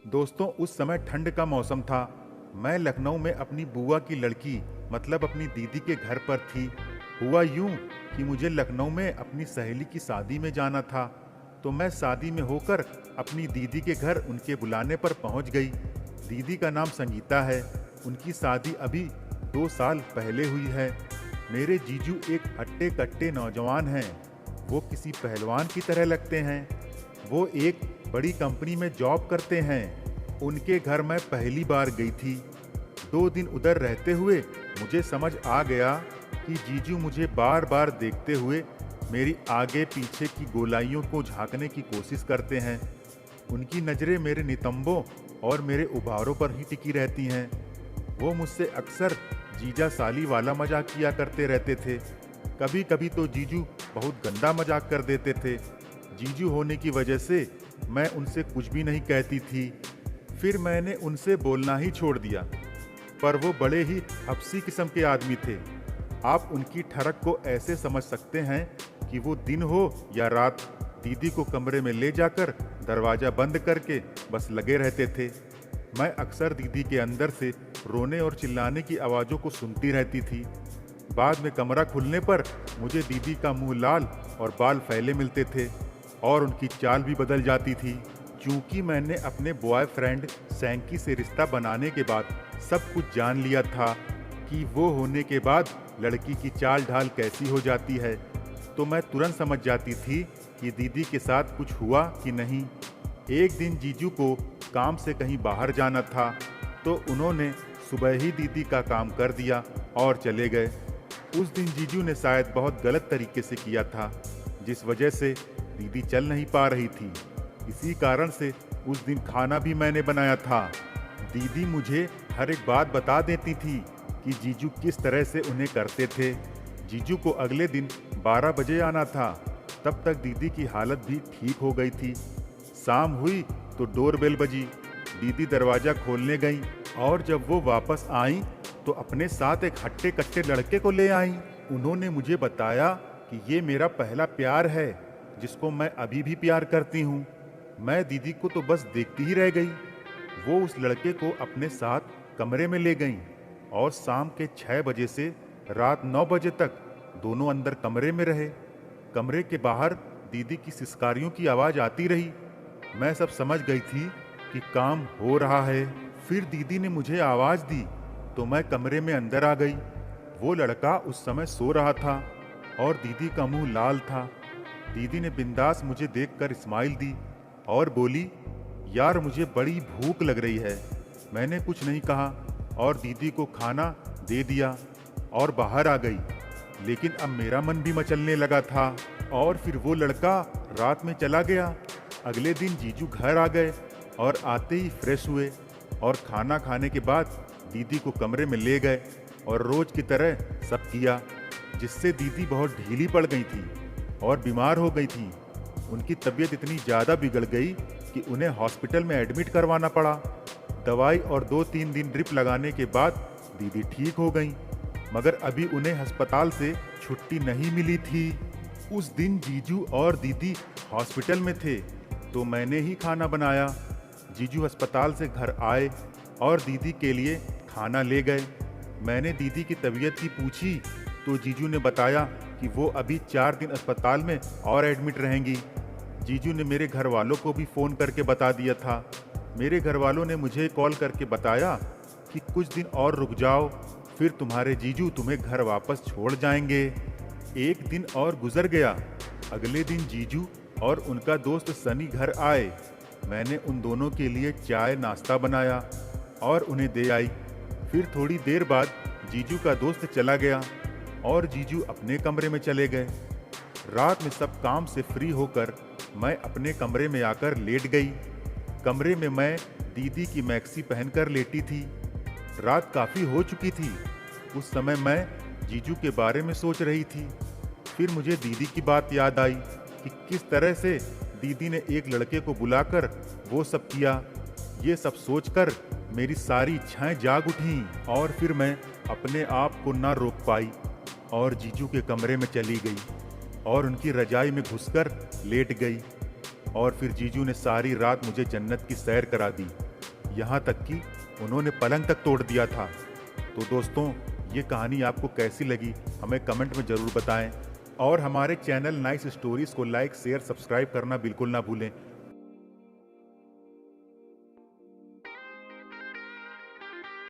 दोस्तों, उस समय ठंड का मौसम था। मैं लखनऊ में अपनी बुआ की लड़की मतलब अपनी दीदी के घर पर थी। हुआ यूं कि मुझे लखनऊ में अपनी सहेली की शादी में जाना था, तो मैं शादी में होकर अपनी दीदी के घर उनके बुलाने पर पहुंच गई। दीदी का नाम संगीता है। उनकी शादी अभी 2 साल पहले हुई है। मेरे जीजू एक हट्टे कट्टे नौजवान हैं। वो किसी पहलवान की तरह लगते हैं। वो एक बड़ी कंपनी में जॉब करते हैं। उनके घर मैं पहली बार गई थी। 2 दिन उधर रहते हुए मुझे समझ आ गया कि जीजू मुझे बार बार देखते हुए मेरी आगे पीछे की गोलाइयों को झांकने की कोशिश करते हैं। उनकी नज़रें मेरे नितंबों और मेरे उभारों पर ही टिकी रहती हैं। वो मुझसे अक्सर जीजा साली वाला मजाक किया करते रहते थे। कभी कभी तो जीजू बहुत गंदा मजाक कर देते थे। जीजू होने की वजह से मैं उनसे कुछ भी नहीं कहती थी। फिर मैंने उनसे बोलना ही छोड़ दिया। पर वो बड़े ही हफ्सी किस्म के आदमी थे। आप उनकी ठरक को ऐसे समझ सकते हैं कि वो दिन हो या रात, दीदी को कमरे में ले जाकर दरवाज़ा बंद करके बस लगे रहते थे। मैं अक्सर दीदी के अंदर से रोने और चिल्लाने की आवाज़ों को सुनती रहती थी। बाद में कमरा खुलने पर मुझे दीदी का मुंह लाल और बाल फैले मिलते थे और उनकी चाल भी बदल जाती थी। चूंकि मैंने अपने बॉयफ्रेंड सैंकी से रिश्ता बनाने के बाद सब कुछ जान लिया था कि वो होने के बाद लड़की की चाल ढाल कैसी हो जाती है, तो मैं तुरंत समझ जाती थी कि दीदी के साथ कुछ हुआ कि नहीं। एक दिन जीजू को काम से कहीं बाहर जाना था, तो उन्होंने सुबह ही दीदी का काम कर दिया और चले गए। उस दिन जीजू ने शायद बहुत गलत तरीके से किया था, जिस वजह से दीदी चल नहीं पा रही थी। इसी कारण से उस दिन खाना भी मैंने बनाया था। दीदी मुझे हर एक बात बता देती थी कि जीजू किस तरह से उन्हें करते थे। जीजू को अगले दिन 12 बजे आना था। तब तक दीदी की हालत भी ठीक हो गई थी। शाम हुई तो डोरबेल बजी। दीदी दरवाज़ा खोलने गई और जब वो वापस आई तो अपने साथ एक हट्टे कट्टे लड़के को ले आई। उन्होंने मुझे बताया कि ये मेरा पहला प्यार है, जिसको मैं अभी भी प्यार करती हूँ। मैं दीदी को तो बस देखती ही रह गई। वो उस लड़के को अपने साथ कमरे में ले गईं और शाम के 6 बजे से रात 9 बजे तक दोनों अंदर कमरे में रहे। कमरे के बाहर दीदी की सिसकारियों की आवाज़ आती रही। मैं सब समझ गई थी कि काम हो रहा है। फिर दीदी ने मुझे आवाज़ दी तो मैं कमरे में अंदर आ गई। वो लड़का उस समय सो रहा था और दीदी का मुंह लाल था। दीदी ने बिंदास मुझे देखकर स्माइल दी और बोली, यार मुझे बड़ी भूख लग रही है। मैंने कुछ नहीं कहा और दीदी को खाना दे दिया और बाहर आ गई। लेकिन अब मेरा मन भी मचलने लगा था और फिर वो लड़का रात में चला गया। अगले दिन जीजू घर आ गए और आते ही फ्रेश हुए और खाना खाने के बाद दीदी को कमरे में ले गए और रोज की तरह सब किया, जिससे दीदी बहुत ढीली पड़ गई थी और बीमार हो गई थी। उनकी तबीयत इतनी ज़्यादा बिगड़ गई कि उन्हें हॉस्पिटल में एडमिट करवाना पड़ा। दवाई और 2-3 दिन ड्रिप लगाने के बाद दीदी ठीक हो गई, मगर अभी उन्हें अस्पताल से छुट्टी नहीं मिली थी। उस दिन जीजू और दीदी हॉस्पिटल में थे, तो मैंने ही खाना बनाया। जीजू अस्पताल से घर आए और दीदी के लिए खाना ले गए। मैंने दीदी की तबीयत की पूछी तो जीजू ने बताया कि वो अभी 4 दिन अस्पताल में और एडमिट रहेंगी। जीजू ने मेरे घर वालों को भी फ़ोन करके बता दिया था। मेरे घर वालों ने मुझे कॉल करके बताया कि कुछ दिन और रुक जाओ, फिर तुम्हारे जीजू तुम्हें घर वापस छोड़ जाएंगे। एक दिन और गुजर गया। अगले दिन जीजू और उनका दोस्त सनी घर आए। मैंने उन दोनों के लिए चाय नाश्ता बनाया और उन्हें दे आई। फिर थोड़ी देर बाद जीजू का दोस्त चला गया और जीजू अपने कमरे में चले गए। रात में सब काम से फ्री होकर मैं अपने कमरे में आकर लेट गई। कमरे में मैं दीदी की मैक्सी पहनकर लेटी थी। रात काफ़ी हो चुकी थी। उस समय मैं जीजू के बारे में सोच रही थी। फिर मुझे दीदी की बात याद आई कि किस तरह से दीदी ने एक लड़के को बुलाकर वो सब किया। ये सब सोचकर मेरी सारी इच्छाएं जाग उठीं और फिर मैं अपने आप को ना रोक पाई और जीजू के कमरे में चली गई और उनकी रजाई में घुसकर लेट गई। और फिर जीजू ने सारी रात मुझे जन्नत की सैर करा दी। यहाँ तक कि उन्होंने पलंग तक तोड़ दिया था। तो दोस्तों, ये कहानी आपको कैसी लगी हमें कमेंट में ज़रूर बताएं और हमारे चैनल नाइस स्टोरीज़ को लाइक शेयर सब्सक्राइब करना बिल्कुल ना भूलें।